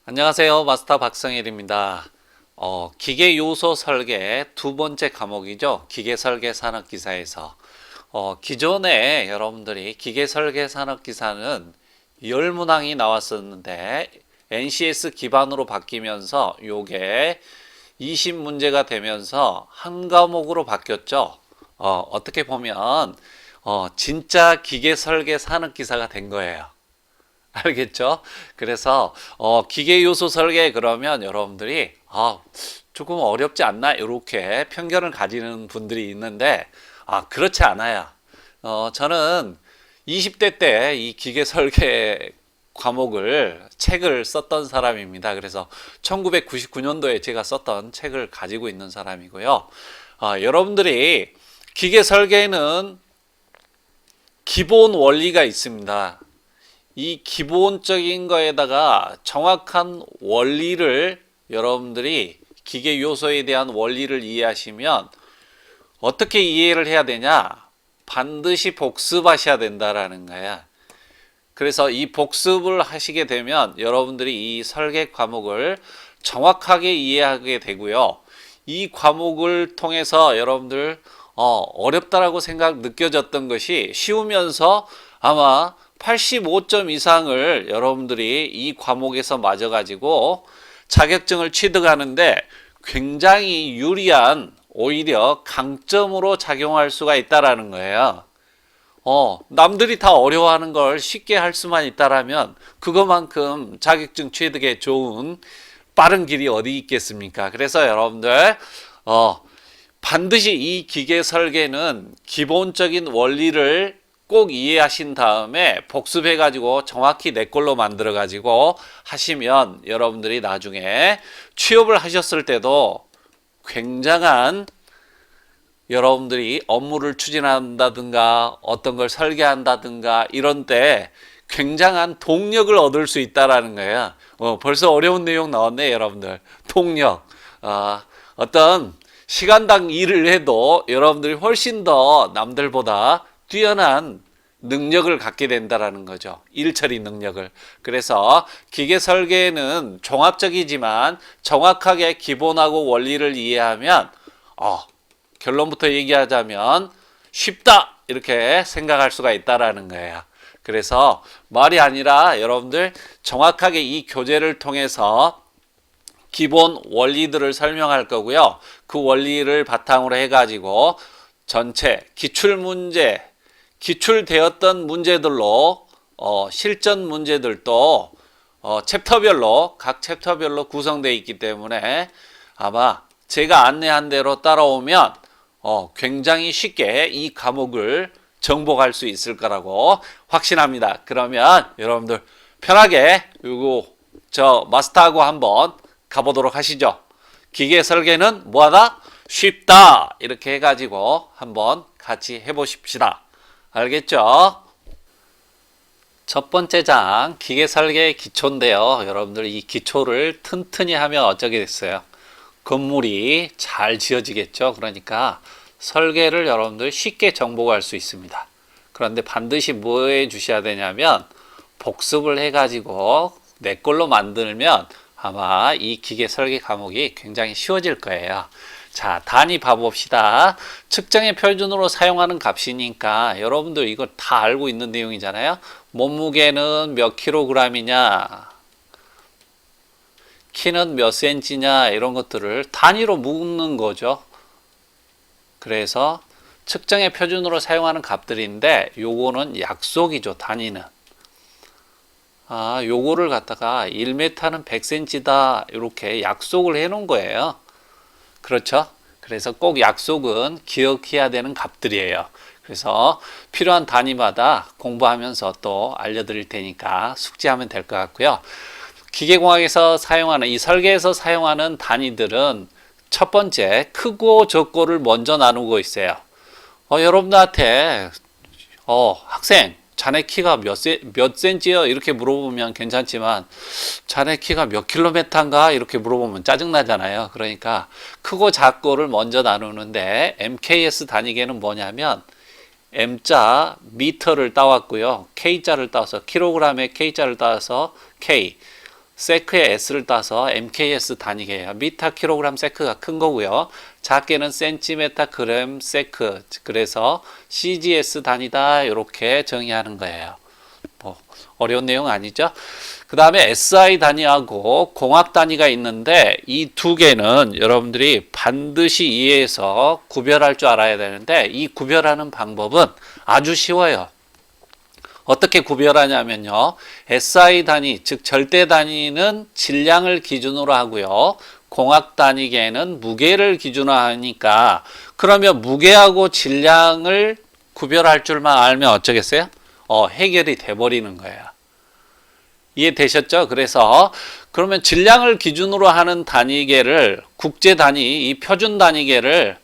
안녕하세요. 마스터 박성일입니다. 기계 요소 설계 두 번째 과목이죠. 기계 설계 산업 기사에서 기존에 여러분들이 기계 설계 산업 기사는 10문항이 나왔었는데 NCS 기반으로 바뀌면서 요게 20문제가 되면서 한 과목으로 바뀌었죠. 어떻게 보면 진짜 기계 설계 산업 기사가 된 거예요. 알겠죠? 그래서 기계 요소 설계 그러면 여러분들이 조금 어렵지 않나 이렇게 편견을 가지는 분들이 있는데 그렇지 않아요. 저는 20대 때 이 기계 설계 과목을 책을 썼던 사람입니다. 그래서 1999년도에 제가 썼던 책을 가지고 있는 사람이고요. 여러분들이 기계 설계는 기본 원리가 있습니다. 이 기본적인 거에다가 정확한 원리를 여러분들이 기계 요소에 대한 원리를 이해하시면 어떻게 이해를 해야 되냐? 반드시 복습하셔야 된다라는 거야. 그래서 이 복습을 하시게 되면 여러분들이 이 설계 과목을 정확하게 이해하게 되고요. 이 과목을 통해서 여러분들 어렵다라고 느껴졌던 것이 쉬우면서 아마 85점 이상을 여러분들이 이 과목에서 맞아가지고 자격증을 취득하는데 굉장히 유리한 오히려 강점으로 작용할 수가 있다라는 거예요. 남들이 다 어려워하는 걸 쉽게 할 수만 있다라면 그것만큼 자격증 취득에 좋은 빠른 길이 어디 있겠습니까? 그래서 여러분들 반드시 이 기계 설계는 기본적인 원리를 꼭 이해하신 다음에 복습해 가지고 정확히 내 걸로 만들어 가지고 하시면 여러분들이 나중에 취업을 하셨을 때도 굉장한 여러분들이 업무를 추진한다든가 어떤 걸 설계한다든가 이런 때 굉장한 동력을 얻을 수 있다라는 거예요. 벌써 어려운 내용 나왔네 여러분들. 동력. 어떤 시간당 일을 해도 여러분들이 훨씬 더 남들보다 뛰어난 능력을 갖게 된다라는 거죠. 일처리 능력을. 그래서 기계 설계는 종합적이지만 정확하게 기본하고 원리를 이해하면 결론부터 얘기하자면 쉽다 이렇게 생각할 수가 있다라는 거예요. 그래서 말이 아니라 여러분들 정확하게 이 교재를 통해서 기본 원리들을 설명할 거고요. 그 원리를 바탕으로 해가지고 전체 기출문제 기출되었던 문제들로 실전 문제들도 챕터별로 각 챕터별로 구성되어 있기 때문에 아마 제가 안내한 대로 따라오면 굉장히 쉽게 이 과목을 정복할 수 있을 거라고 확신합니다. 그러면 여러분들 편하게 저 마스터하고 한번 가보도록 하시죠. 기계 설계는 뭐하다? 쉽다 이렇게 해가지고 한번 같이 해보십시다. 알겠죠? 첫 번째 장 기계 설계의 기초인데요. 여러분들 이 기초를 튼튼히 하면 어쩌게 됐어요? 건물이 잘 지어지겠죠. 그러니까 설계를 여러분들 쉽게 정복할 수 있습니다. 그런데 반드시 뭐 해 주셔야 되냐면 복습을 해가지고 내 걸로 만들면 아마 이 기계 설계 과목이 굉장히 쉬워질 거예요. 자, 단위 봐봅시다. 측정의 표준으로 사용하는 값이니까 여러분들 이거 다 알고 있는 내용이잖아요. 몸무게는 몇 킬로그램이냐, 키는 몇 센치냐 이런 것들을 단위로 묻는 거죠. 그래서 측정의 표준으로 사용하는 값들인데 요거는 약속이죠. 단위는. 요거를 갖다가 1m는 100cm다 이렇게 약속을 해 놓은 거예요. 그렇죠? 그래서 꼭 약속은 기억해야 되는 값들이에요. 그래서 필요한 단위마다 공부하면서 또 알려드릴 테니까 숙지하면 될 것 같고요. 기계공학에서 사용하는 이 설계에서 사용하는 단위들은 첫 번째 크고 적고를 먼저 나누고 있어요. 여러분들한테 학생 자네 키가 몇 센치요? 이렇게 물어보면 괜찮지만 자네 키가 몇 킬로미터인가? 이렇게 물어보면 짜증나잖아요. 그러니까 크고 작고를 먼저 나누는데 MKS 단위계는 뭐냐면 M자 미터를 따왔고요. K자를 따서 킬로그램에 K자를 따서 K 세크의 S를 따서 MKS 단위계예요. 미터 킬로그램 세크가 큰 거고요. 작게는 센티메타 그램 세크. 그래서 CGS 단위다. 이렇게 정의하는 거예요. 뭐 어려운 내용 아니죠? 그 다음에 SI 단위하고 공학 단위가 있는데 이 두 개는 여러분들이 반드시 이해해서 구별할 줄 알아야 되는데 이 구별하는 방법은 아주 쉬워요. 어떻게 구별하냐면요. SI 단위, 즉 절대 단위는 질량을 기준으로 하고요. 공학 단위계는 무게를 기준으로 하니까 그러면 무게하고 질량을 구별할 줄만 알면 어쩌겠어요? 해결이 돼버리는 거예요. 이해되셨죠? 그래서 그러면 질량을 기준으로 하는 단위계를 국제 단위, 이 표준 단위계를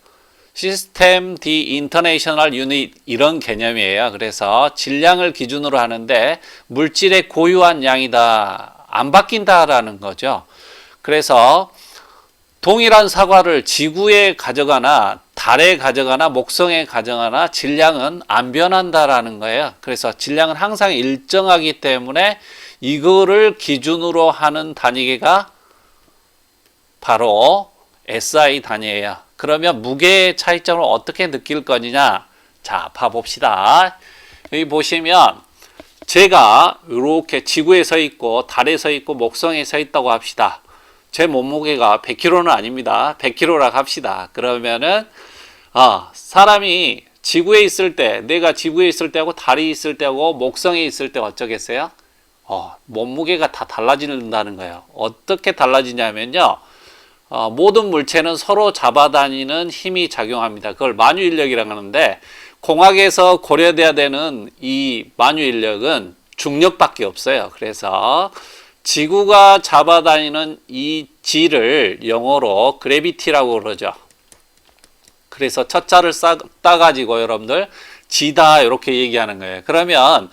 시스템 디 인터내셔널 유닛 이런 개념이에요. 그래서 질량을 기준으로 하는데 물질의 고유한 양이다. 안 바뀐다라는 거죠. 그래서 동일한 사과를 지구에 가져가나 달에 가져가나 목성에 가져가나 질량은 안 변한다라는 거예요. 그래서 질량은 항상 일정하기 때문에 이거를 기준으로 하는 단위계가 바로 SI 단위예요. 그러면 무게의 차이점을 어떻게 느낄 거냐? 자, 봐봅시다. 여기 보시면 제가 이렇게 지구에 서 있고 달에 서 있고 목성에 서 있다고 합시다. 제 몸무게가 100kg는 아닙니다. 100kg라고 합시다. 그러면은 사람이 지구에 있을 때, 내가 지구에 있을 때하고 달에 있을 때하고 목성에 있을 때 어쩌겠어요? 몸무게가 다 달라진다는 거예요. 어떻게 달라지냐면요. 모든 물체는 서로 잡아다니는 힘이 작용합니다. 그걸 만유인력이라고 하는데 공학에서 고려돼야 되는 이 만유인력은 중력밖에 없어요. 그래서 지구가 잡아다니는 이 G를 영어로 그래비티라고 그러죠. 그래서 첫 자를 따가지고 여러분들 G다 이렇게 얘기하는 거예요. 그러면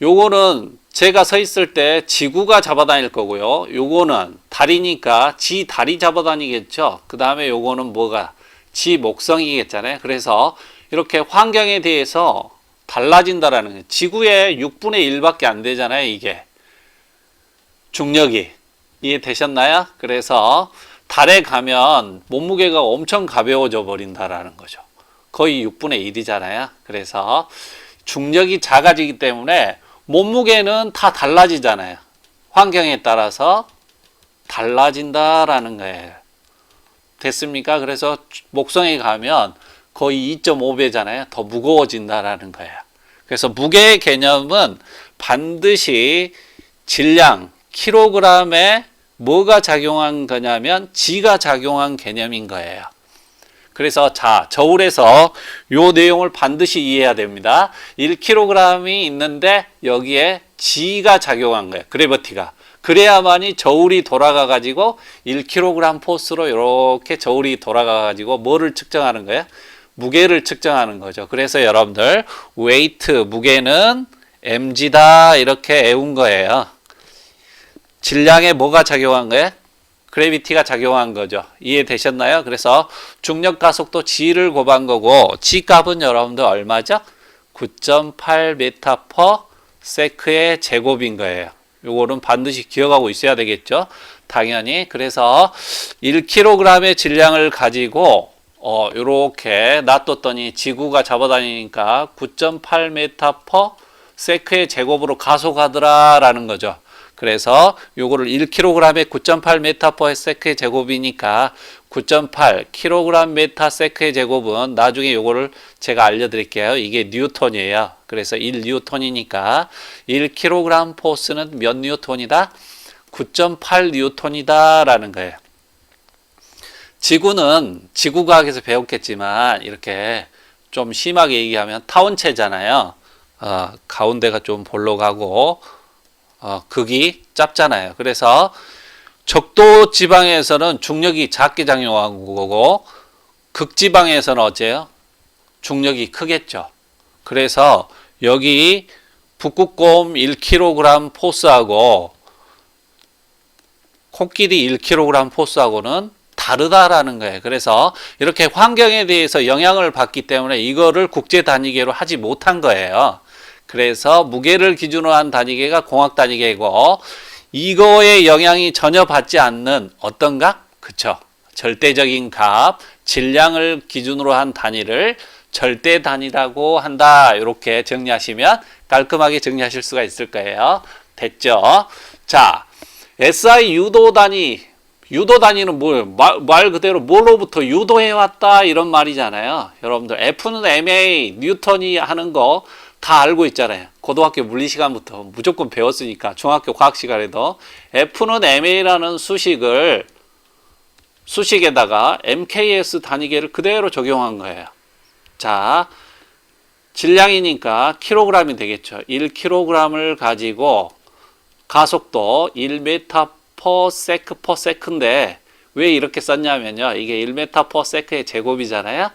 요거는 제가 서 있을 때 지구가 잡아다닐 거고요. 요거는 달이니까 지 달이 잡아다니겠죠. 그 다음에 요거는 뭐가? 지 목성이겠잖아요. 그래서 이렇게 환경에 대해서 달라진다라는 거예요. 지구의 6분의 1밖에 안 되잖아요. 이게. 중력이. 이해되셨나요? 그래서 달에 가면 몸무게가 엄청 가벼워져 버린다라는 거죠. 거의 6분의 1이잖아요. 그래서 중력이 작아지기 때문에 몸무게는 다 달라지잖아요. 환경에 따라서 달라진다라는 거예요. 됐습니까? 그래서 목성에 가면 거의 2.5배잖아요. 더 무거워진다라는 거예요. 그래서 무게의 개념은 반드시 질량, 킬로그램에 뭐가 작용한 거냐면 G가 작용한 개념인 거예요. 그래서 자, 저울에서 요 내용을 반드시 이해해야 됩니다. 1kg이 있는데 여기에 G가 작용한 거예요. 그래비티가. 그래야만이 저울이 돌아가 가지고 1kg 포스로 이렇게 저울이 돌아가 가지고 뭐를 측정하는 거예요? 무게를 측정하는 거죠. 그래서 여러분들 웨이트, 무게는 mg다 이렇게 외운 거예요. 질량에 뭐가 작용한 거예요? 그래비티가 작용한 거죠. 이해되셨나요? 그래서 중력 가속도 G를 곱한 거고 G 값은 여러분들 얼마죠? 9.8m/s의 제곱인 거예요. 요거는 반드시 기억하고 있어야 되겠죠. 당연히. 그래서 1kg의 질량을 가지고 요렇게 놔뒀더니 지구가 잡아다니니까 9.8m/s의 제곱으로 가속하더라라는 거죠. 그래서 요거를 1kg에 9.8m/s의 제곱이니까 9.8kg/s의 제곱은 나중에 요거를 제가 알려드릴게요. 이게 뉴턴이에요. 그래서 1뉴턴이니까 1kg 포스는 몇 뉴턴이다? 9.8뉴턴이다 라는 거예요. 지구는 지구과학에서 배웠겠지만 이렇게 좀 심하게 얘기하면 타원체잖아요. 가운데가 좀 볼록하고 극이 짧잖아요. 그래서 적도 지방에서는 중력이 작게 작용하는 거고 극지방에서는 어째요? 중력이 크겠죠. 그래서 여기 북극곰 1kg 포스하고 코끼리 1kg 포스하고는 다르다라는 거예요. 그래서 이렇게 환경에 대해서 영향을 받기 때문에 이거를 국제 단위계로 하지 못한 거예요. 그래서 무게를 기준으로 한 단위계가 공학 단위계고 이거의 영향이 전혀 받지 않는 어떤 값? 그쵸. 절대적인 값, 질량을 기준으로 한 단위를 절대 단위라고 한다. 이렇게 정리하시면 깔끔하게 정리하실 수가 있을 거예요. 됐죠? 자, SI 유도 단위. 유도 단위는 뭐예요? 말 그대로 뭘로부터 유도해왔다 이런 말이잖아요. 여러분들 F는 MA, 뉴턴이 하는 거 다 알고 있잖아요. 고등학교 물리 시간부터 무조건 배웠으니까 중학교 과학 시간에도 F는 MA라는 수식에다가 MKS 단위계를 그대로 적용한 거예요. 자, 질량이니까 킬로그램이 되겠죠. 1kg을 가지고 가속도 1m/s인데 왜 이렇게 썼냐면요. 이게 1m/s의 제곱이잖아요.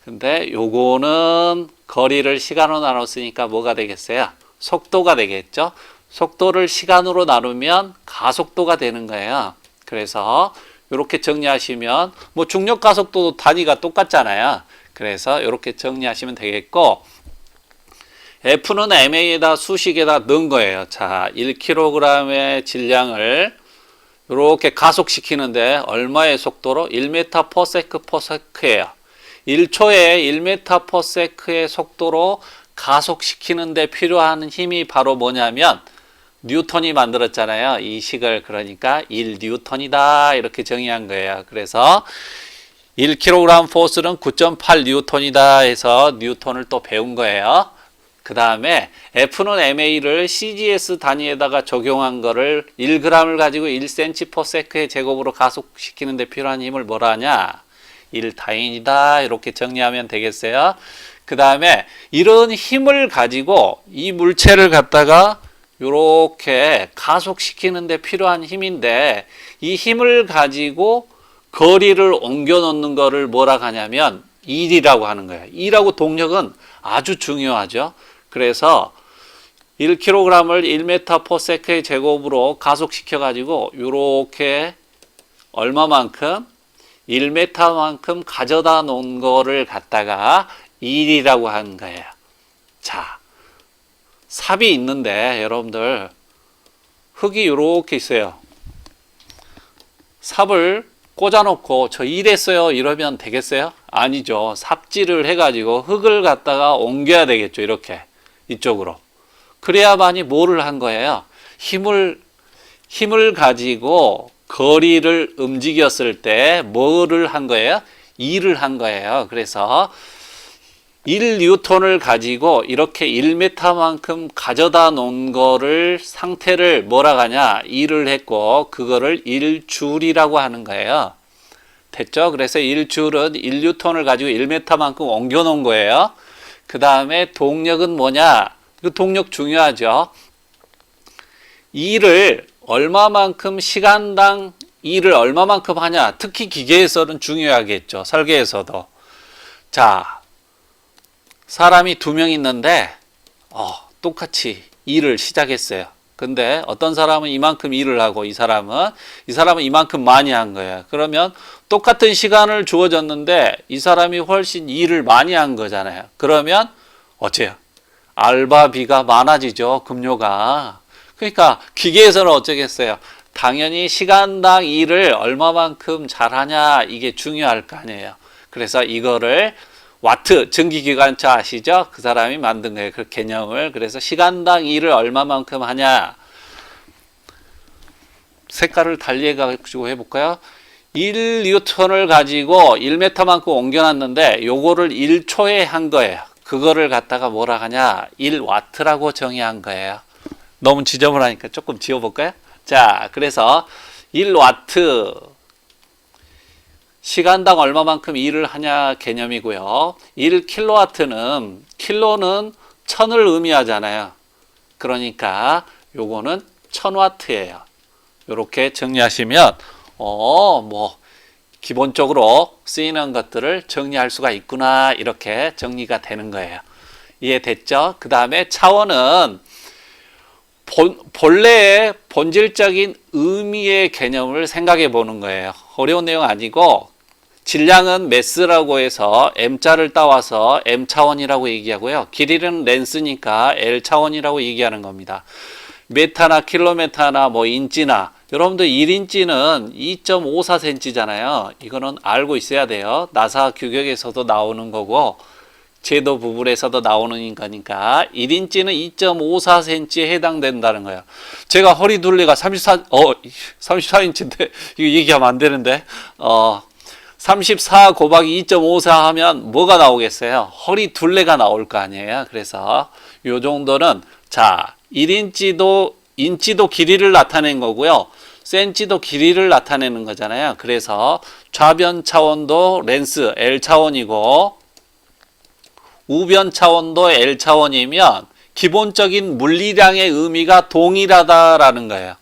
근데 요거는 거리를 시간으로 나눴으니까 뭐가 되겠어요? 속도가 되겠죠. 속도를 시간으로 나누면 가속도가 되는 거예요. 그래서 이렇게 정리하시면 뭐 중력 가속도 단위가 똑같잖아요. 그래서 이렇게 정리하시면 되겠고 F는 MA에다 수식에다 넣은 거예요. 자, 1kg의 질량을 이렇게 가속시키는데 얼마의 속도로? 1m/s예요. 1초에 1m/s의 속도로 가속시키는데 필요한 힘이 바로 뭐냐면 뉴턴이 만들었잖아요. 이 식을. 그러니까 1뉴턴이다 이렇게 정의한 거예요. 그래서 1kg 포스는 9.8 뉴턴이다 해서 뉴턴을 또 배운 거예요. 그 다음에 F는 MA를 CGS 단위에다가 적용한 거를 1g을 가지고 1cm/s의 제곱으로 가속시키는 데 필요한 힘을 뭐라 하냐? 1다인이다 이렇게 정리하면 되겠어요. 그 다음에 이런 힘을 가지고 이 물체를 갖다가 이렇게 가속시키는 데 필요한 힘인데 이 힘을 가지고 거리를 옮겨 놓는 거를 뭐라 하냐면 일이라고 하는 거예요. 일하고 동력은 아주 중요하죠. 그래서 1kg을 1m/s의 제곱으로 가속시켜 가지고 이렇게 얼마만큼 1m만큼 가져다 놓은 거를 갖다가 일이라고 하는 거예요. 자, 삽이 있는데 여러분들 흙이 이렇게 있어요. 삽을 꽂아놓고 저 일했어요 이러면 되겠어요? 아니죠. 삽질을 해가지고 흙을 갖다가 옮겨야 되겠죠. 이렇게 이쪽으로. 그래야만이 뭐를 한 거예요? 힘을 가지고 거리를 움직였을 때 뭐를 한 거예요? 일을 한 거예요. 그래서 1뉴턴을 가지고 이렇게 1m만큼 가져다 놓은 거를 상태를 뭐라 하냐? 일을 했고 그거를 1줄이라고 하는 거예요. 됐죠? 그래서 1줄은 1뉴턴을 가지고 1m만큼 옮겨 놓은 거예요. 그 다음에 동력은 뭐냐? 그 동력 중요하죠. 일을 얼마만큼 시간당 일을 얼마만큼 하냐? 특히 기계에서는 중요하겠죠. 설계에서도. 자, 사람이 2명 있는데 똑같이 일을 시작했어요. 근데 어떤 사람은 이만큼 일을 하고 이 사람은 이만큼 많이 한 거예요. 그러면 똑같은 시간을 주어졌는데 이 사람이 훨씬 일을 많이 한 거잖아요. 그러면 어째요? 알바비가 많아지죠. 급료가. 그러니까 기계에서는 어쩌겠어요? 당연히 시간당 일을 얼마만큼 잘하냐 이게 중요할 거 아니에요. 그래서 이거를 와트, 전기기관차 아시죠? 그 사람이 만든 거예요. 그 개념을. 그래서 시간당 일을 얼마만큼 하냐. 색깔을 달리 해가지고 해볼까요? 1뉴턴을 가지고 1m만큼 옮겨놨는데 요거를 1초에 한 거예요. 그거를 갖다가 뭐라 하냐? 1와트라고 정의한 거예요. 너무 지저분하니까 조금 지워볼까요? 자, 그래서 1와트 시간당 얼마만큼 일을 하냐 개념이고요. 1킬로와트는 킬로는 1000을 의미하잖아요. 그러니까 요거는 1000와트예요. 이렇게 정리하시면 뭐 기본적으로 쓰이는 것들을 정리할 수가 있구나 이렇게 정리가 되는 거예요. 이해됐죠? 그 다음에 차원은 본래의 본질적인 의미의 개념을 생각해 보는 거예요. 어려운 내용 아니고 질량은 매스라고 해서 M자를 따와서 M차원이라고 얘기하고요. 길이는 렌스니까 L차원이라고 얘기하는 겁니다. 메타나 킬로메타나 뭐 인치나 여러분들 1인치는 2.54cm잖아요. 이거는 알고 있어야 돼요. 나사 규격에서도 나오는 거고 제도 부분에서도 나오는 거니까 1인치는 2.54cm에 해당된다는 거예요. 제가 허리 둘레가 34인치인데 이거 얘기하면 안 되는데 34 곱하기 2.54 하면 뭐가 나오겠어요? 허리 둘레가 나올 거 아니에요. 그래서 요 정도는 자 1인치도 인치도 길이를 나타낸 거고요. 센치도 길이를 나타내는 거잖아요. 그래서 좌변 차원도 렌스 L 차원이고 우변 차원도 L 차원이면 기본적인 물리량의 의미가 동일하다라는 거예요.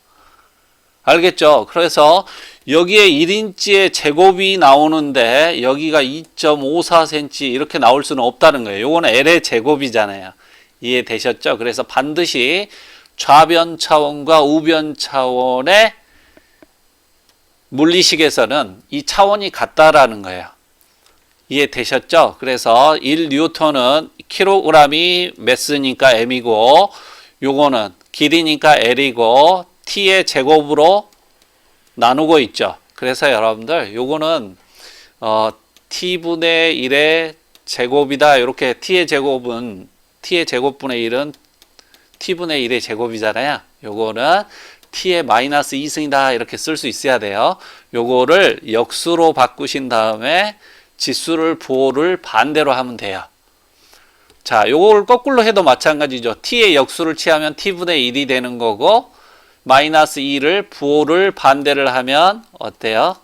알겠죠? 그래서 여기에 1인치의 제곱이 나오는데 여기가 2.54cm 이렇게 나올 수는 없다는 거예요. 요거는 L의 제곱이잖아요. 이해되셨죠? 그래서 반드시 좌변 차원과 우변 차원의 물리식에서는 이 차원이 같다라는 거예요. 이해되셨죠? 그래서 1뉴턴은 킬로그램이 매스니까 m이고 요거는 길이니까 L이고 t의 제곱으로 나누고 있죠. 그래서 여러분들 요거는 t분의 1의 제곱이다. 이렇게 t의 제곱분의 1은 t분의 1의 제곱이잖아요. 요거는 t의 마이너스 2승이다. 이렇게 쓸 수 있어야 돼요. 요거를 역수로 바꾸신 다음에 지수를 부호를 반대로 하면 돼요. 자, 요걸 거꾸로 해도 마찬가지죠. t의 역수를 취하면 t분의 1이 되는 거고 마이너스 2를 부호를 반대를 하면 어때요?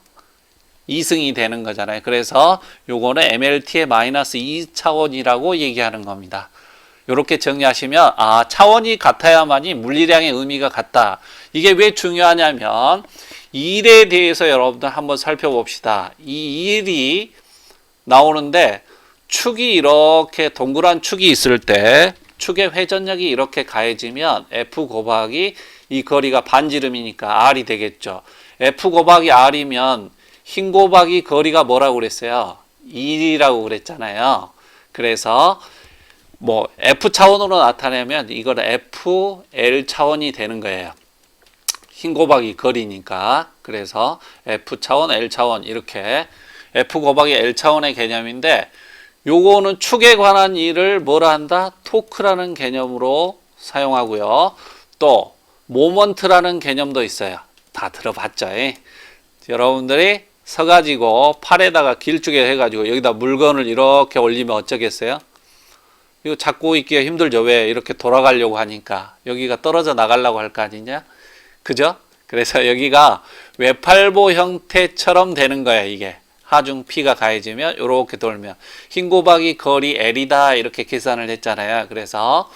2승이 되는 거잖아요. 그래서 요거는 MLT의 마이너스 2차원이라고 얘기하는 겁니다. 이렇게 정리하시면 차원이 같아야만이 물리량의 의미가 같다. 이게 왜 중요하냐면 이 일에 대해서 여러분들 한번 살펴봅시다. 이 일이 나오는데 축이 이렇게 동그란 축이 있을 때 축의 회전력이 이렇게 가해지면 F 곱하기 이 거리가 반지름이니까 R이 되겠죠. F 곱하기 R이면 흰 곱하기 거리가 뭐라고 그랬어요? 1이라고 그랬잖아요. 그래서 뭐 F 차원으로 나타내면 이거는 FL 차원이 되는 거예요. 흰 곱하기 거리니까. 그래서 F 차원, L 차원 이렇게 F 곱하기 L 차원의 개념인데 요거는 축에 관한 일을 뭐라 한다? 토크라는 개념으로 사용하고요. 또 모먼트라는 개념도 있어요. 다 들어봤죠? 여러분들이 서가지고 팔에다가 길쭉에 해가지고 여기다 물건을 이렇게 올리면 어쩌겠어요? 이거 잡고 있기가 힘들죠. 왜? 이렇게 돌아가려고 하니까 여기가 떨어져 나가려고 할 거 아니냐? 그죠? 그래서 여기가 외팔보 형태처럼 되는 거야. 이게 하중 P가 가해지면 이렇게 돌면 흰 곱하기 거리 L이다 이렇게 계산을 했잖아요. 그래서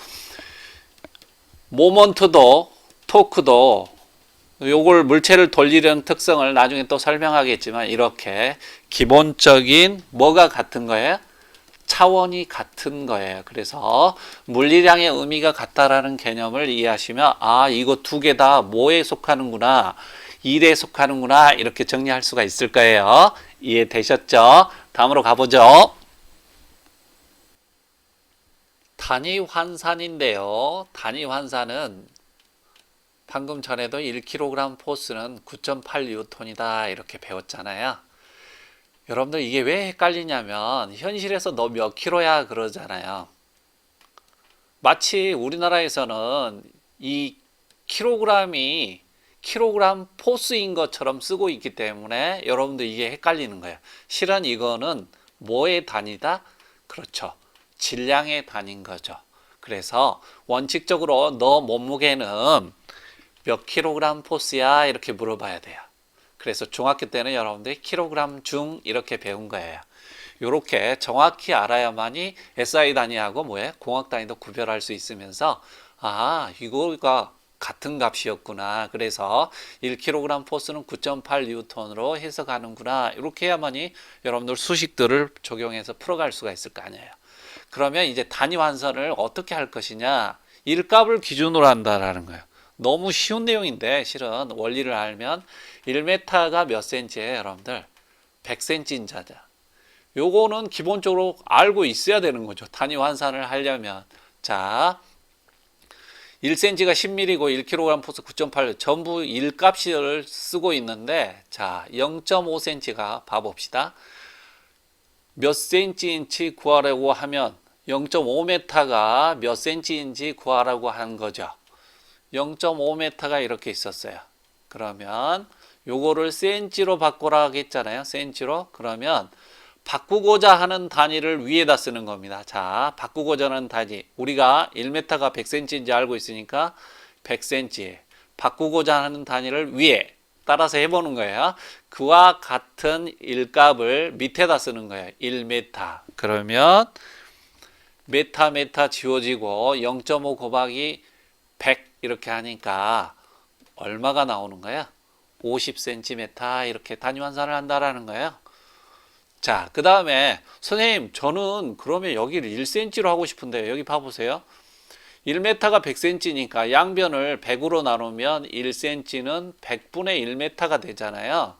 모먼트도 토크도 요걸 물체를 돌리려는 특성을 나중에 또 설명하겠지만 이렇게 기본적인 뭐가 같은 거예요? 차원이 같은 거예요. 그래서 물리량의 의미가 같다라는 개념을 이해하시면 이거 두 개 다 뭐에 속하는구나, 일에 속하는구나 이렇게 정리할 수가 있을 거예요. 이해되셨죠? 다음으로 가보죠. 단위 환산인데요. 단위 환산은 방금 전에도 1kg 포스는 9.8N이다 이렇게 배웠잖아요. 여러분들 이게 왜 헷갈리냐면 현실에서 너 몇 킬로야 그러잖아요. 마치 우리나라에서는 이 킬로그램이 킬로그램 포스인 것처럼 쓰고 있기 때문에 여러분들 이게 헷갈리는 거예요. 실은 이거는 뭐의 단위다? 그렇죠. 질량의 단위인 거죠. 그래서 원칙적으로 너 몸무게는 몇 킬로그램 포스야 이렇게 물어봐야 돼요. 그래서 중학교 때는 여러분들이 킬로그램 중 이렇게 배운 거예요. 이렇게 정확히 알아야만이 SI 단위하고 뭐예요? 공학 단위도 구별할 수 있으면서 이거가 같은 값이었구나. 그래서 1kg 포스는 9.8N으로 해석하는구나. 이렇게 해야만이 여러분들 수식들을 적용해서 풀어갈 수가 있을 거 아니에요. 그러면 이제 단위 환산을 어떻게 할 것이냐? 일값을 기준으로 한다라는 거예요. 너무 쉬운 내용인데 실은 원리를 알면 1m가 몇 cm예요, 여러분들? 100cm인 요거는 기본적으로 알고 있어야 되는 거죠. 단위 환산을 하려면. 자, 1cm가 10mm고 1kg 포스 9.8 전부 1값을 쓰고 있는데 자 0.5cm가 봐봅시다. 몇 cm인지 구하라고 하면 0.5m가 몇 cm인지 구하라고 한 거죠. 0.5m가 이렇게 있었어요. 그러면 요거를 cm로 바꾸라 하겠잖아요. cm로. 그러면 바꾸고자 하는 단위를 위에다 쓰는 겁니다. 자, 바꾸고자 하는 단위. 우리가 1m가 100cm인지 알고 있으니까 100cm. 바꾸고자 하는 단위를 위에 따라서 해보는 거예요. 그와 같은 일값을 밑에다 쓰는 거예요. 1m. 그러면 메타 지워지고 0.5 곱하기 100 이렇게 하니까 얼마가 나오는 거야? 50cm 이렇게 단위 환산을 한다라는 거예요. 자, 그 다음에 선생님 저는 그러면 여기를 1cm로 하고 싶은데 여기 봐보세요. 1m가 100cm니까 양변을 100으로 나누면 1cm는 100분의 1m가 되잖아요.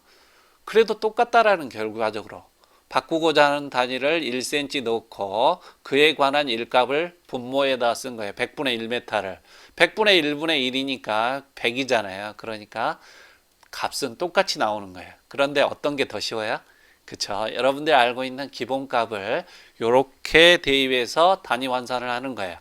그래도 똑같다라는 결과적으로 바꾸고자 하는 단위를 1cm 넣고 그에 관한 일값을 분모에다 쓴 거예요. 100분의 1m를. 100분의 1분의 1이니까 100이잖아요. 그러니까 값은 똑같이 나오는 거예요. 그런데 어떤 게 더 쉬워요? 그쵸? 여러분들이 알고 있는 기본값을 이렇게 대입해서 단위 환산을 하는 거예요.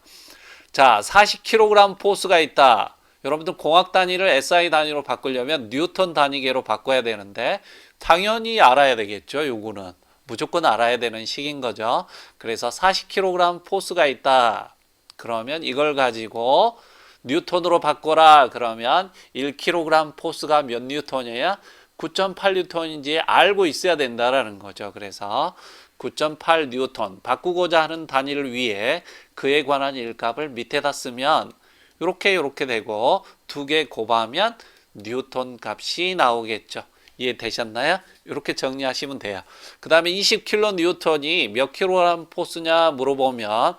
자, 40kg 포스가 있다. 여러분들 공학 단위를 SI 단위로 바꾸려면 뉴턴 단위계로 바꿔야 되는데 당연히 알아야 되겠죠. 요거는 무조건 알아야 되는 식인 거죠. 그래서 40kg 포스가 있다. 그러면 이걸 가지고 뉴턴으로 바꿔라. 그러면 1kg 포스가 몇 뉴턴이야? 9.8뉴턴인지 알고 있어야 된다라는 거죠. 그래서 9.8 뉴턴 바꾸고자 하는 단위를 위해 그에 관한 일값을 밑에다 쓰면 이렇게 되고 두 개 곱하면 뉴턴 값이 나오겠죠. 이해되셨나요? 이렇게 정리하시면 돼요. 그 다음에 20kg 뉴턴이 몇 킬로그램 포스냐 물어보면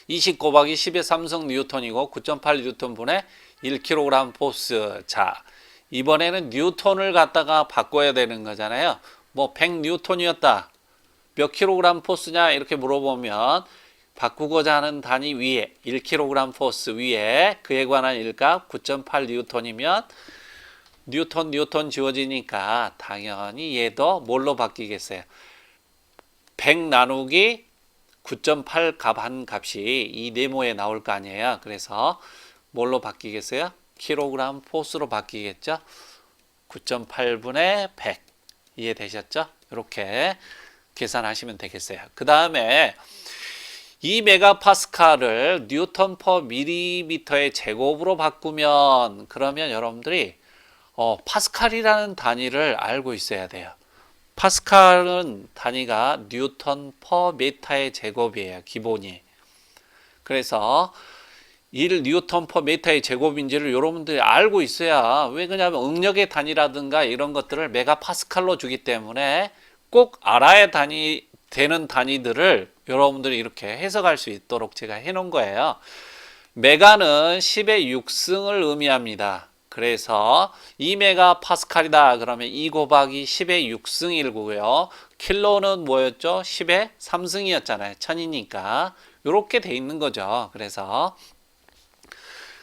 20 곱하기 10의 3성 뉴턴이고 9.8 뉴턴분의 1kg 포스. 자, 이번에는 뉴턴을 갖다가 바꿔야 되는 거잖아요. 뭐 100 뉴턴이었다. 몇 킬로그램 포스냐 이렇게 물어보면 바꾸고자 하는 단위 위에 1kg 포스 위에 그에 관한 일값 9.8 뉴턴이면 뉴턴 지워지니까 당연히 얘도 뭘로 바뀌겠어요? 100 나누기 9.8 값 한 값이 이 네모에 나올 거 아니에요. 그래서 뭘로 바뀌겠어요? 킬로그램 포스로 바뀌겠죠. 9.8분의 100 이해되셨죠? 이렇게 계산하시면 되겠어요. 그 다음에 2메가파스칼을 뉴턴 퍼 밀리미터의 제곱으로 바꾸면 그러면 여러분들이 파스칼이라는 단위를 알고 있어야 돼요. 파스칼은 단위가 뉴턴 퍼 메타의 제곱이에요. 기본이. 그래서 1 뉴턴 퍼 메타의 제곱인지를 여러분들이 알고 있어야 왜 그러냐면 응력의 단위라든가 이런 것들을 메가파스칼로 주기 때문에 꼭 알아야 되는 단위들을 여러분들이 이렇게 해석할 수 있도록 제가 해놓은 거예요. 메가는 10의 6승을 의미합니다. 그래서 2메가파스칼이다 그러면 2 곱하기 10의 6승이고요. 킬로는 뭐였죠? 10의 3승이었잖아요. 1000이니까 이렇게 돼 있는 거죠. 그래서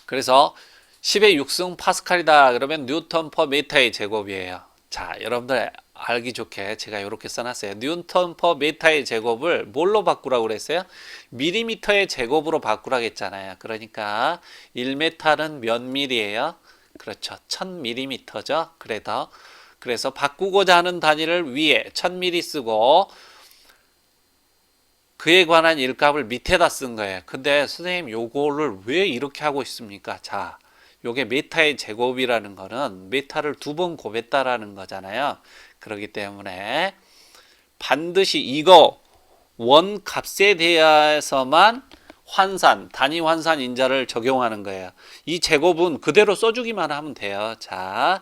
10의 6승 파스칼이다 그러면 뉴턴 퍼 메타의 제곱이에요. 자, 여러분들 알기 좋게 제가 이렇게 써놨어요. 뉴턴 퍼 메타의 제곱을 뭘로 바꾸라고 그랬어요? 밀리미터의 제곱으로 바꾸라고 했잖아요. 그러니까 1m는 몇 밀이에요? 그렇죠. 1000mm죠. 그래서 바꾸고자 하는 단위를 위에 1000mm 쓰고 그에 관한 일값을 밑에다 쓴 거예요. 근데 선생님 요거를 왜 이렇게 하고 있습니까? 자, 요게 메타의 제곱이라는 거는 메타를 2번 곱했다라는 거잖아요. 그렇기 때문에 반드시 이거 원값에 대해서만 단위 환산 인자를 적용하는 거예요. 이 제곱은 그대로 써주기만 하면 돼요. 자,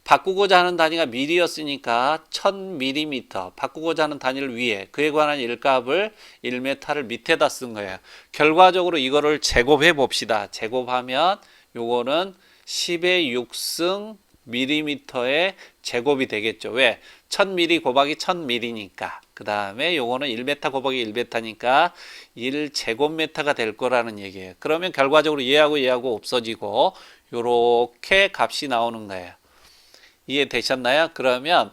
바꾸고자 하는 단위가 밀이었으니까 1000mm 바꾸고자 하는 단위를 위에 그에 관한 일값을 1m를 밑에다 쓴 거예요. 결과적으로 이거를 제곱해 봅시다. 제곱하면 요거는 10의 6승 밀리미터의 제곱이 되겠죠. 왜? 1000mm 곱하기 1000mm니까. 그 그 다음에 요거는 1m 곱하기 1m니까 1제곱미터가 될 거라는 얘기예요. 그러면 결과적으로 얘하고 없어지고 요렇게 값이 나오는 거예요. 이해되셨나요? 그러면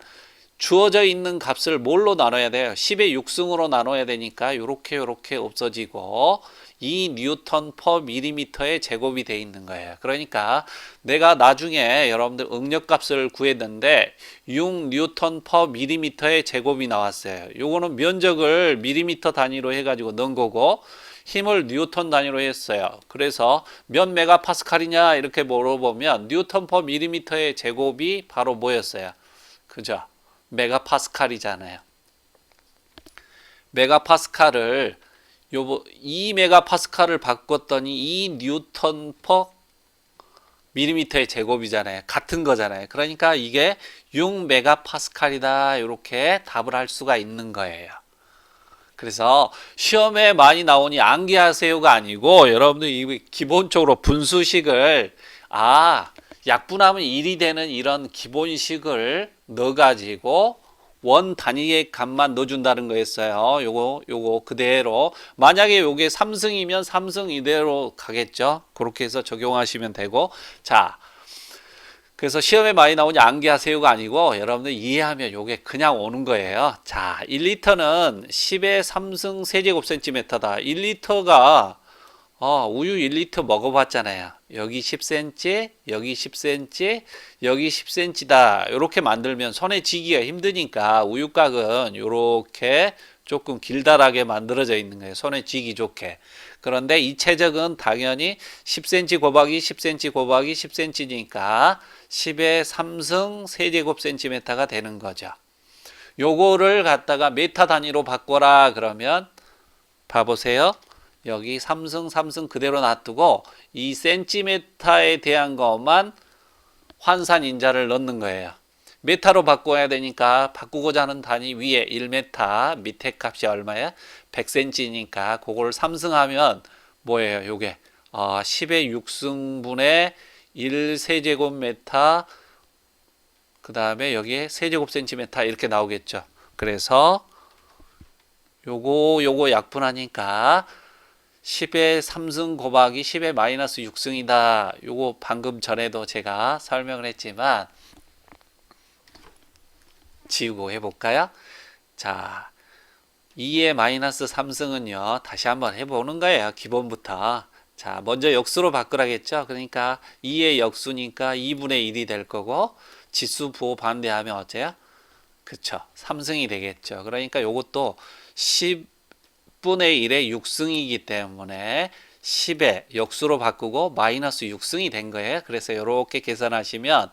주어져 있는 값을 뭘로 나눠야 돼요? 10의 6승으로 나눠야 되니까 요렇게 없어지고 2 뉴턴 퍼 밀리미터의 제곱이 돼 있는 거예요. 그러니까 내가 나중에 여러분들 응력값을 구했는데 6 뉴턴 퍼 밀리미터의 제곱이 나왔어요. 요거는 면적을 밀리미터 단위로 해가지고 넣은 거고 힘을 뉴턴 단위로 했어요. 그래서 몇 메가파스칼이냐 이렇게 물어보면 뉴턴 퍼 밀리미터의 제곱이 바로 뭐였어요? 그죠? 메가파스칼이잖아요. 메가파스칼을 2메가파스칼을 바꿨더니 2 뉴턴 퍼 밀리미터의 제곱이잖아요. 같은 거잖아요. 그러니까 이게 6메가파스칼이다. 이렇게 답을 할 수가 있는 거예요. 그래서 시험에 많이 나오니 암기하세요가 아니고 여러분들 기본적으로 분수식을 약분하면 1이 되는 이런 기본식을 넣어가지고 원 단위의 값만 넣어준다는 거였어요. 요거 그대로. 만약에 요게 3승이면 3승 이대로 가겠죠. 그렇게 해서 적용하시면 되고. 자, 그래서 시험에 많이 나오니 암기하세요가 아니고 여러분들 이해하면 요게 그냥 오는 거예요. 자, 1리터는 10의 3승 세제곱센티미터다. 1리터가 우유 1리터 먹어봤잖아요. 여기 10cm, 여기 10cm, 여기 10cm다. 이렇게 만들면 손에 쥐기가 힘드니까 우유곽은 이렇게 조금 길다랗게 만들어져 있는 거예요. 손에 쥐기 좋게. 그런데 이 최적은 당연히 10cm 곱하기 10cm 곱하기 10cm니까 10의 3승 세제곱센티미터가 되는 거죠. 요거를 갖다가 메타 단위로 바꿔라 그러면 봐보세요. 여기 3승 그대로 놔두고 이 센티미터에 대한 것만 환산 인자를 넣는 거예요. 메타로 바꿔야 되니까 바꾸고자 하는 단위 위에 1m, 밑에 값이 얼마야? 100cm니까 그걸 3승하면 뭐예요? 요게 10의 6승분의 1세제곱미터 그 다음에 여기에 세제곱센티미터 이렇게 나오겠죠. 그래서 요거 약분하니까 10의 3승 곱하기 10의 마이너스 6승이다. 요거 방금 전에도 제가 설명을 했지만 지우고 해볼까요? 자, 2의 마이너스 3승은요. 다시 한번 해보는 거예요. 기본부터. 자, 먼저 역수로 바꾸라겠죠. 그러니까 2의 역수니까 2분의 1이 될 거고 지수 부호 반대하면 어째요? 그쵸. 3승이 되겠죠. 그러니까 요것도 10분의 1의 6승이기 때문에 10의 역수로 바꾸고 마이너스 6승이 된 거예요. 그래서 이렇게 계산하시면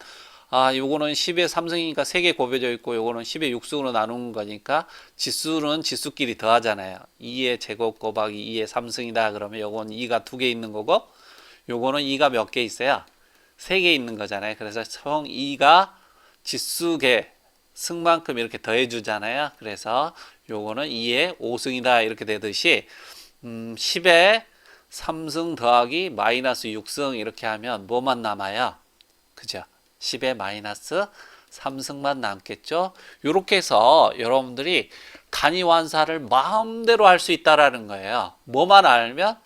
요거는 10의 3승이니까 3개 곱해져 있고 요거는 10의 6승으로 나눈 거니까 지수는 지수끼리 더하잖아요. 2의 제곱 곱하기 2의 3승이다. 그러면 요건 2가 2개 있는 거고 요거는 2가 몇 개 있어요? 3개 있는 거잖아요. 그래서 총 2가 지수계 승만큼 이렇게 더해 주잖아요. 그래서 요거는 2의 5승이다 이렇게 되듯이 10의 3승 더하기 마이너스 6승 이렇게 하면 뭐만 남아요? 그죠? 10의 마이너스 3승만 남겠죠? 이렇게 해서 여러분들이 단위 완사를 마음대로 할 수 있다라는 거예요. 뭐만 알면?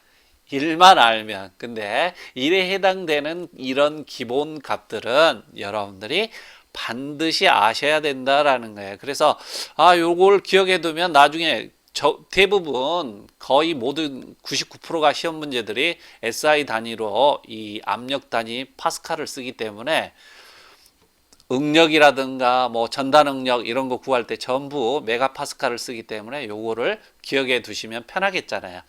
1만 알면. 근데 1에 해당되는 이런 기본 값들은 여러분들이 반드시 아셔야 된다라는 거예요. 그래서 요걸 기억해 두면 나중에 대부분 거의 모든 99%가 시험 문제들이 SI 단위로 이 압력 단위 파스칼을 쓰기 때문에 응력이라든가 뭐 전단 응력 이런 거 구할 때 전부 메가파스칼을 쓰기 때문에 요거를 기억해 두시면 편하겠잖아요.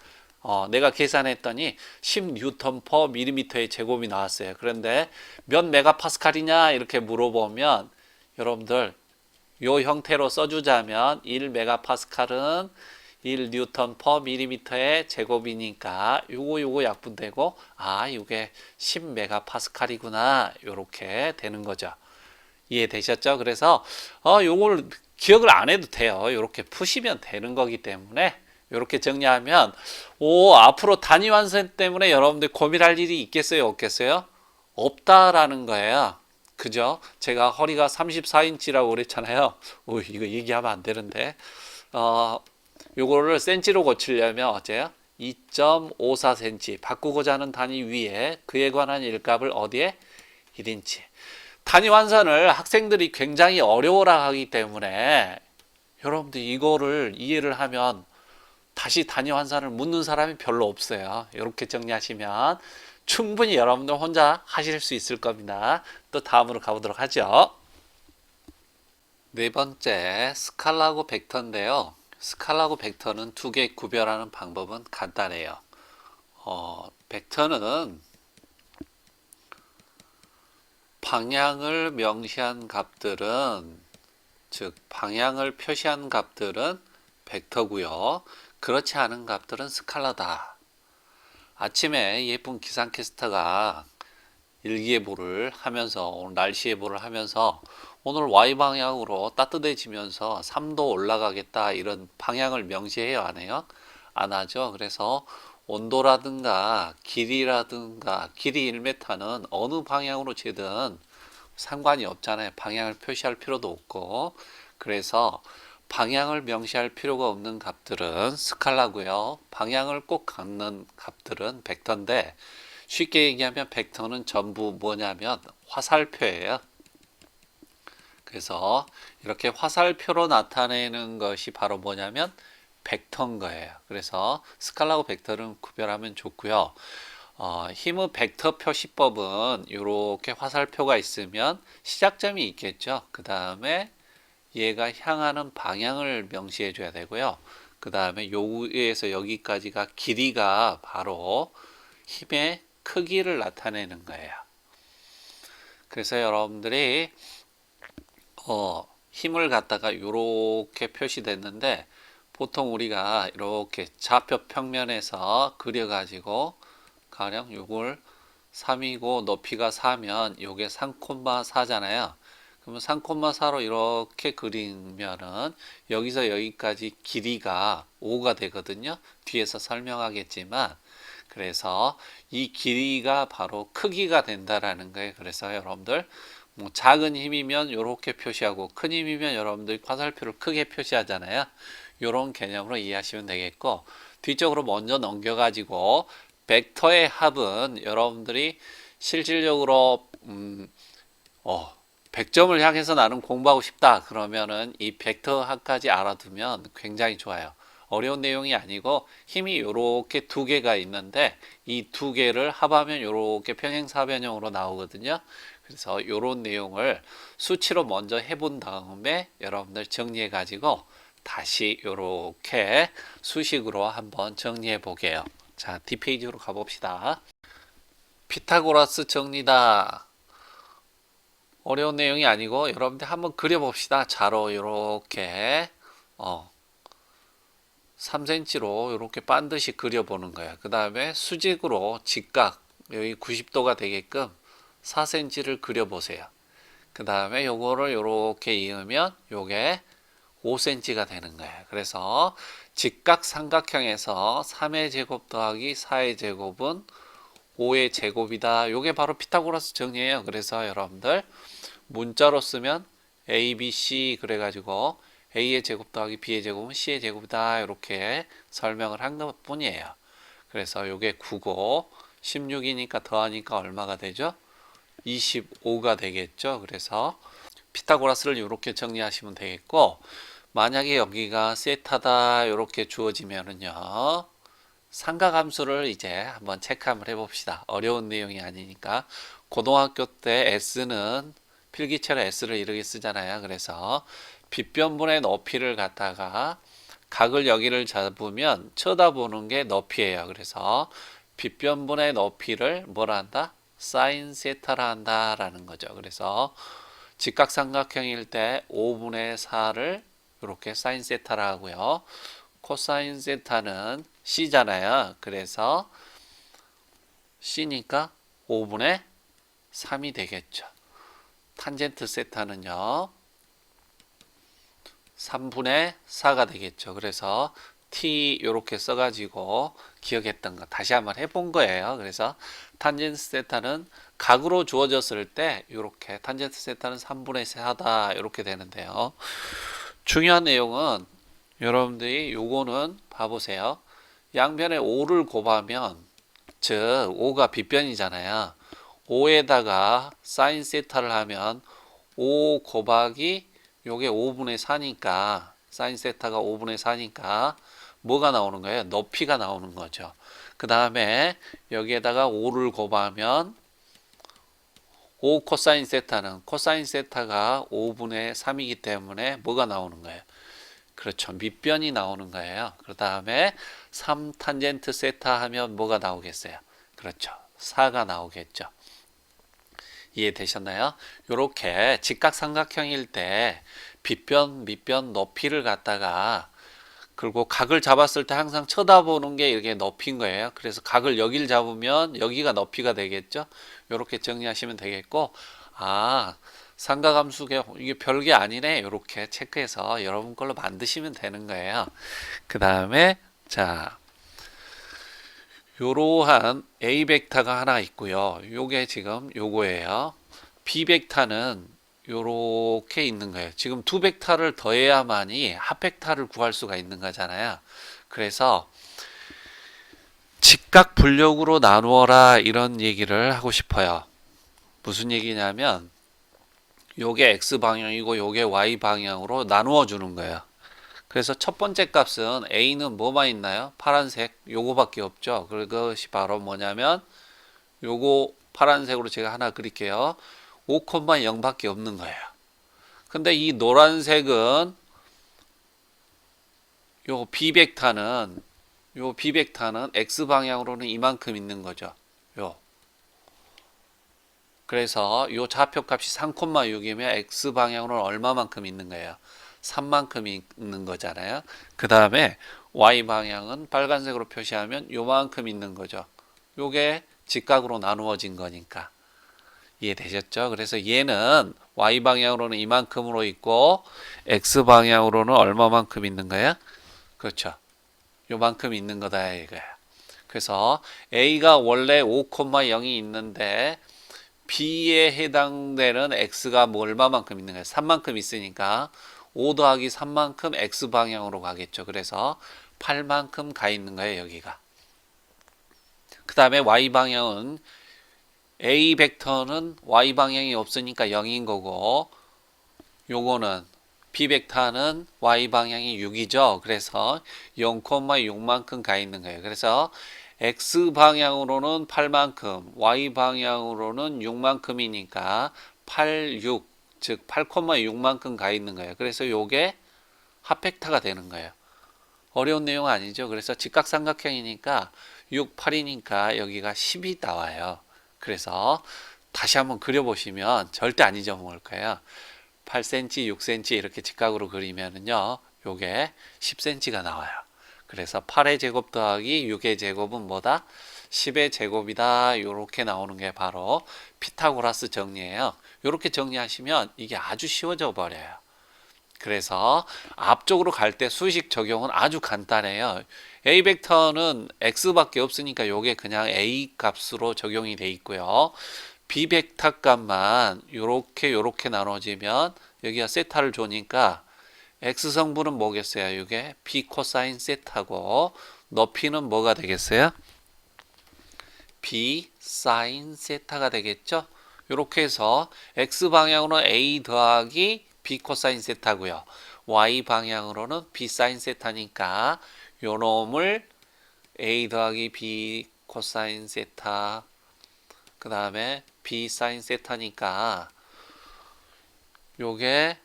내가 계산했더니 10 뉴턴 퍼 밀리미터의 제곱이 나왔어요. 그런데 몇 메가파스칼이냐 이렇게 물어보면 여러분들 요 형태로 써주자면 1 메가파스칼은 1 뉴턴 퍼 밀리미터의 제곱이니까 요거 약분되고 요게 10 메가파스칼이구나 요렇게 되는 거죠. 이해되셨죠? 그래서 요걸 기억을 안 해도 돼요. 요렇게 푸시면 되는 거기 때문에 이렇게 정리하면 앞으로 단위 완성 때문에 여러분들 고민할 일이 있겠어요? 없겠어요? 없다라는 거예요. 그죠? 제가 허리가 34인치라고 그랬잖아요. 이거 얘기하면 안 되는데 요거를 센치로 고치려면 어째요? 2.54cm 바꾸고자 하는 단위 위에 그에 관한 일값을 어디에? 1인치. 단위 환산을 학생들이 굉장히 어려워라 하기 때문에 여러분들 이거를 이해를 하면 다시 단위 환산을 묻는 사람이 별로 없어요. 이렇게 정리하시면 충분히 여러분들 혼자 하실 수 있을 겁니다. 또 다음으로 가보도록 하죠. 네 번째, 스칼라고 벡터인데요. 스칼라고 벡터는 두 개 구별하는 방법은 간단해요. 벡터는 방향을 명시한 값들은, 즉 방향을 표시한 값들은 벡터고요. 그렇지 않은 값들은 스칼라다. 아침에 예쁜 기상캐스터가 일기예보를 하면서, 오늘 날씨예보를 하면서 오늘 Y방향으로 따뜻해지면서 3도 올라가겠다 이런 방향을 명시해요, 안 해요? 안 하죠. 그래서 온도라든가 길이라든가 길이 1m는 어느 방향으로 재든 상관이 없잖아요. 방향을 표시할 필요도 없고. 그래서 방향을 명시할 필요가 없는 값들은 스칼라고요. 방향을 꼭 갖는 값들은 벡터인데, 쉽게 얘기하면 벡터는 전부 뭐냐면 화살표예요. 그래서 이렇게 화살표로 나타내는 것이 바로 뭐냐면 벡터인 거예요. 그래서 스칼라고 벡터는 구별하면 좋고요. 힘의 벡터 표시법은 이렇게 화살표가 있으면 시작점이 있겠죠. 그 다음에 얘가 향하는 방향을 명시해 줘야 되고요. 그 다음에 여기에서 여기까지가 길이가 바로 힘의 크기를 나타내는 거예요. 그래서 여러분들이 힘을 갖다가 이렇게 표시됐는데, 보통 우리가 이렇게 좌표 평면에서 그려가지고 가령 요걸 3이고 높이가 4면 요게 3,4잖아요. 그러면 3,4로 이렇게 그리면은 여기서 여기까지 길이가 5가 되거든요. 뒤에서 설명하겠지만, 그래서 이 길이가 바로 크기가 된다라는 거예요. 그래서 여러분들 뭐 작은 힘이면 이렇게 표시하고 큰 힘이면 여러분들이 화살표를 크게 표시하잖아요. 이런 개념으로 이해하시면 되겠고, 뒤쪽으로 먼저 넘겨가지고 벡터의 합은 여러분들이 실질적으로 100점을 향해서 나는 공부하고 싶다 그러면은 이 벡터 합까지 알아두면 굉장히 좋아요. 어려운 내용이 아니고 힘이 이렇게 두 개가 있는데 이 두 개를 합하면 이렇게 평행사변형으로 나오거든요. 그래서 이런 내용을 수치로 먼저 해본 다음에 여러분들 정리해 가지고 다시 이렇게 수식으로 한번 정리해 보게요. 자, 뒷페이지로 가봅시다. 피타고라스 정리다. 어려운 내용이 아니고 여러분들 한번 그려봅시다. 자로 이렇게 3cm로 이렇게 반드시 그려보는 거예요. 그 다음에 수직으로 직각 여기 90도가 되게끔 4cm를 그려보세요. 그 다음에 요거를 이렇게 이으면 요게 5cm가 되는 거예요. 그래서 직각 삼각형에서 3의 제곱 더하기 4의 제곱은 5의 제곱이다. 요게 바로 피타고라스 정리예요. 그래서 여러분들 문자로 쓰면 A, B, C 그래가지고 A의 제곱 더하기 B의 제곱은 C의 제곱이다. 이렇게 설명을 한 것 뿐이에요. 그래서 요게 9고 16이니까 더하니까 얼마가 되죠? 25가 되겠죠. 그래서 피타고라스를 이렇게 정리하시면 되겠고, 만약에 여기가 세타다 이렇게 주어지면은요, 삼각함수를 이제 한번 체크 한번 해봅시다. 어려운 내용이 아니니까. 고등학교 때 S는 필기체로 S를 이렇게 쓰잖아요. 그래서 빗변분의 높이를 갖다가 각을 여기를 잡으면 쳐다보는 게 높이예요. 그래서 빗변분의 높이를 뭐라 한다? 사인 세타라 한다라는 거죠. 그래서 직각삼각형일 때 5분의 4를 이렇게 사인 세타라 하고요. 코사인 세타는 C잖아요. 그래서 C니까 5분의 3이 되겠죠. 탄젠트 세타는요 3분의 4가 되겠죠. 그래서 T 이렇게 써가지고 기억했던 거 다시 한번 해본 거예요. 그래서 탄젠트 세타는 각으로 주어졌을 때 이렇게 탄젠트 세타는 3분의 4다 이렇게 되는데요. 중요한 내용은 여러분들이 요거는 봐보세요. 양변에 5를 곱하면 즉 5가 빗변이잖아요. 5에다가 사인 세타를 하면 5 곱하기 요게 5분의 4니까 사인 세타가 5분의 4니까 뭐가 나오는 거예요? 높이가 나오는 거죠. 그 다음에 여기에다가 5를 곱하면 5 코사인 세타는 코사인 세타가 5분의 3이기 때문에 뭐가 나오는 거예요? 그렇죠. 밑변이 나오는 거예요. 그 다음에 3 탄젠트 세타 하면 뭐가 나오겠어요? 그렇죠. 4가 나오겠죠. 이해되셨나요? 이렇게 직각삼각형일 때 빗변, 밑변, 높이를 갖다가 그리고 각을 잡았을 때 항상 쳐다보는 게 이렇게 높이인 거예요. 그래서 각을 여기를 잡으면 여기가 높이가 되겠죠. 이렇게 정리하시면 되겠고, 아, 삼각함수가 이게 별게 아니네. 이렇게 체크해서 여러분 걸로 만드시면 되는 거예요. 그 다음에 자, 요러한 A 벡터가 하나 있고요. 요게 지금 요거예요. B 벡터는 요렇게 있는 거예요. 지금 두 벡터를 더해야만이 합 벡터를 구할 수가 있는 거잖아요. 그래서 직각 분력으로 나누어라 이런 얘기를 하고 싶어요. 무슨 얘기냐면 요게 X 방향이고 요게 Y 방향으로 나누어 주는 거예요. 그래서 첫 번째 값은 A는 뭐만 있나요? 파란색 요거밖에 없죠. 그것이 바로 뭐냐면 요거 파란색으로 제가 하나 그릴게요. 5,0밖에 없는 거예요. 근데 이 노란색은 요 B벡터는 X 방향으로는 이만큼 있는 거죠. 요. 그래서 요 좌표값이 3,6이면 X 방향으로는 얼마만큼 있는 거예요? 3만큼 있는 거잖아요. 그 다음에 Y 방향은 빨간색으로 표시하면 요만큼 있는 거죠. 요게 직각으로 나누어진 거니까. 이해되셨죠? 그래서 얘는 Y 방향으로는 이만큼으로 있고 X 방향으로는 얼마만큼 있는 거야? 그렇죠. 요만큼 있는 거다 이거야. 그래서 A가 원래 5,0이 있는데 B에 해당되는 X가 뭐 얼마만큼 있는 거야? 3만큼 있으니까 5 더하기 3만큼 X 방향으로 가겠죠. 그래서 8만큼 가 있는 거예요, 여기가. 그 다음에 Y 방향은 A 벡터는 Y 방향이 없으니까 0인 거고 요거는 B 벡터는 Y 방향이 6이죠. 그래서 0,6만큼 가 있는 거예요. 그래서 X 방향으로는 8만큼, Y 방향으로는 6만큼이니까 8, 6, 즉 8,6만큼 가 있는 거예요. 그래서 요게 합 벡터가 되는 거예요. 어려운 내용 아니죠. 그래서 직각삼각형이니까 6, 8이니까 여기가 10이 나와요. 그래서 다시 한번 그려보시면 절대 안 잊어먹을 거예요. 8cm, 6cm 이렇게 직각으로 그리면은요, 요게 10cm가 나와요. 그래서 8의 제곱 더하기 6의 제곱은 뭐다? 10의 제곱이다. 요렇게 나오는 게 바로 피타고라스 정리예요. 요렇게 정리하시면 이게 아주 쉬워져 버려요. 그래서 앞쪽으로 갈 때 수식 적용은 아주 간단해요. A 벡터는 X밖에 없으니까 요게 그냥 A 값으로 적용이 돼 있고요. B 벡터 값만 요렇게 나눠지면 여기가 세타를 주니까 X 성분은 뭐겠어요? 이게 B 코사인 세타고 높이는 뭐가 되겠어요? B 사인 세타가 되겠죠? 이렇게 해서 X 방향으로는 A 더하기 B 코사인 세타고요. Y 방향으로는 B 사인 세타니까 요 놈을 A 더하기 B 코사인 세타 그 다음에 B 사인 세타니까 요게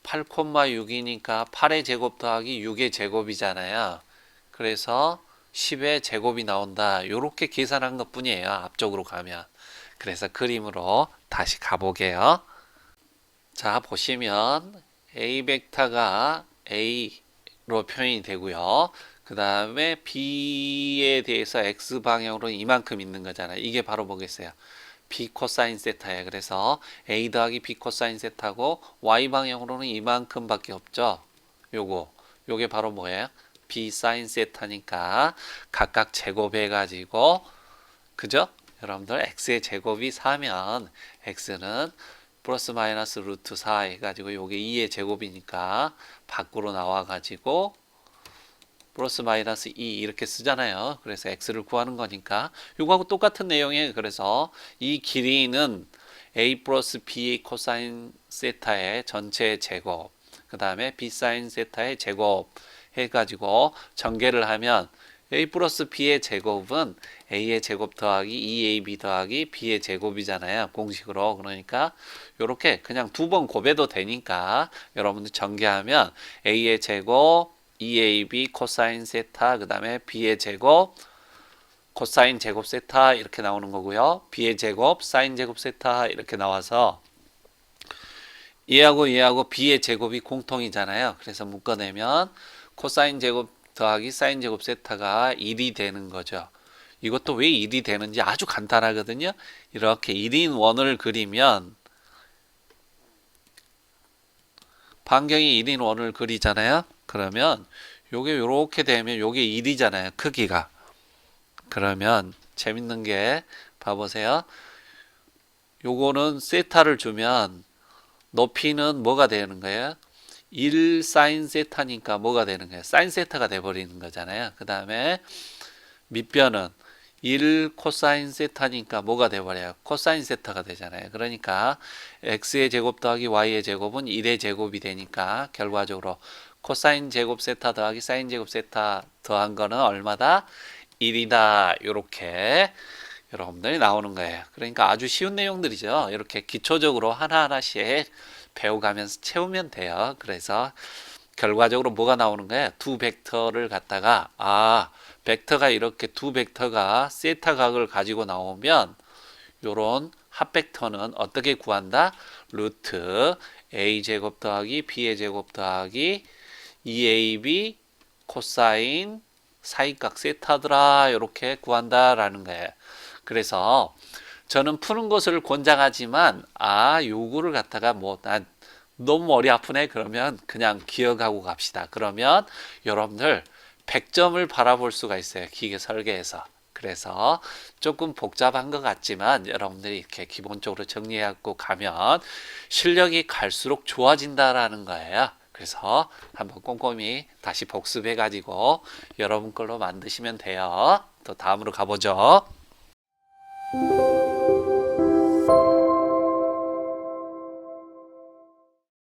8,6이니까 8의 제곱 더하기 6의 제곱이잖아요. 그래서 10의 제곱이 나온다. 요렇게 계산한 것 뿐이에요. 앞쪽으로 가면. 그래서 그림으로 다시 가보게요. 자, 보시면 A 벡터가 A로 표현이 되고요. 그 다음에 B에 대해서 X 방향으로 이만큼 있는 거잖아요. 이게 바로 뭐겠어요? B 코사인 세타예요. 그래서 A 더하기 B 코사인 세타고 Y 방향으로는 이만큼 밖에 없죠. 요게 바로 뭐예요? B 사인 세타니까 각각 제곱해 가지고 그죠? 여러분들 X의 제곱이 4면 X는 플러스 마이너스 루트 4 해가지고 요게 2의 제곱이니까 밖으로 나와가지고 플러스 마이너스 2 이렇게 쓰잖아요. 그래서 x를 구하는 거니까 이거하고 똑같은 내용이에요. 그래서 이 길이는 a 플러스 b 코사인 세타의 전체 제곱, 그 다음에 b 사인 세타의 제곱 해가지고 전개를 하면 a 플러스 b의 제곱은 a의 제곱 더하기 2ab 더하기 b의 제곱이잖아요. 공식으로. 그러니까 이렇게 그냥 두 번 곱해도 되니까 여러분들 전개하면 a의 제곱 2ab 코사인 세타, 그 다음에 b의 제곱 코사인 제곱 세타 이렇게 나오는 거고요. b의 제곱 사인 제곱 세타 이렇게 나와서 얘하고 b의 제곱이 공통이잖아요. 그래서 묶어내면 코사인 제곱 더하기 사인 제곱 세타가 1이 되는 거죠. 이것도 왜 1이 되는지 아주 간단하거든요. 이렇게 1인 원을 그리면 반경이 1인 원을 그리잖아요. 그러면 요게 요렇게 되면 요게 1이잖아요. 크기가. 그러면 재밌는 게 봐보세요. 요거는 세타를 주면 높이는 뭐가 되는 거예요? 1 사인 세타니까 뭐가 되는 거예요? 사인 세타가 돼버리는 거잖아요. 그 다음에 밑변은 1 코사인 세타니까 뭐가 돼버려요? 코사인 세타가 되잖아요. 그러니까 x의 제곱 더하기 y의 제곱은 1의 제곱이 되니까 결과적으로 코사인 제곱 세타 더하기 사인 제곱 세타 더한 거는 얼마다? 1이다. 요렇게 여러분들이 나오는 거예요. 그러니까 아주 쉬운 내용들이죠. 이렇게 기초적으로 하나하나씩 배워가면서 채우면 돼요. 그래서 결과적으로 뭐가 나오는 거예요? 두 벡터를 갖다가 벡터가 이렇게 두 벡터가 세타 각을 가지고 나오면 요런 합벡터는 어떻게 구한다? 루트 a 제곱 더하기 b의 제곱 더하기 2ab 코사인 사이각 세타더라 이렇게 구한다라는 거예요. 그래서 저는 푸는 것을 권장하지만 요거를 갖다가 난 너무 머리 아프네 그러면 그냥 기억하고 갑시다. 그러면 여러분들 100점을 바라볼 수가 있어요. 기계 설계에서. 그래서 조금 복잡한 것 같지만 여러분들이 이렇게 기본적으로 정리해갖고 가면 실력이 갈수록 좋아진다라는 거예요. 그래서 한번 꼼꼼히 다시 복습해 가지고 여러분 걸로 만드시면 돼요. 또 다음으로 가보죠.